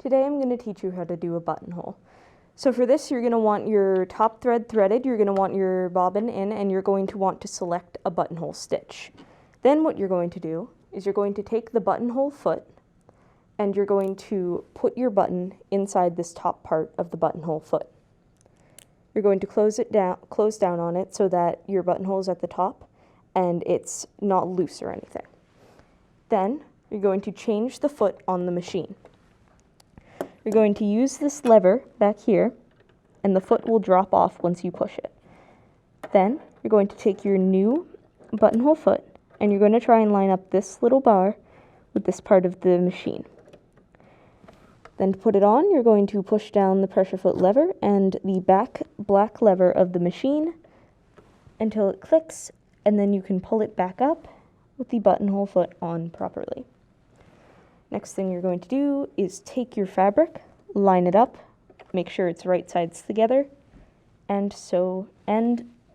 Today I'm going to teach you how to do a buttonhole. So for this, you're going to want your top thread threaded, you're going to want your bobbin in, and you're going to want to select a buttonhole stitch. Then what you're going to do is you're going to take the buttonhole foot and you're going to put your button inside this top part of the buttonhole foot. You're going to close down on it so that your buttonhole is at the top and it's not loose or anything. Then you're going to change the foot on the machine. You're going to use this lever back here, and the foot will drop off once you push it. Then you're going to take your new buttonhole foot, and you're going to try and line up this little bar with this part of the machine. Then to put it on, you're going to push down the pressure foot lever and the back black lever of the machine until it clicks, and then you can pull it back up with the buttonhole foot on properly. Next thing you're going to do is take your fabric, line it up, make sure it's right sides together, and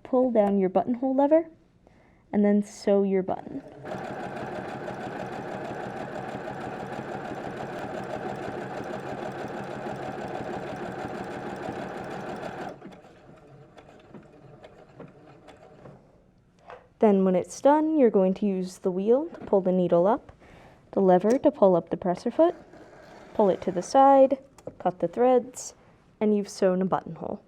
pull down your buttonhole lever, and then sew your button. Then when it's done, you're going to use the wheel to pull the needle up, the lever to pull up the presser foot, pull it to the side, cut the threads, and you've sewn a buttonhole.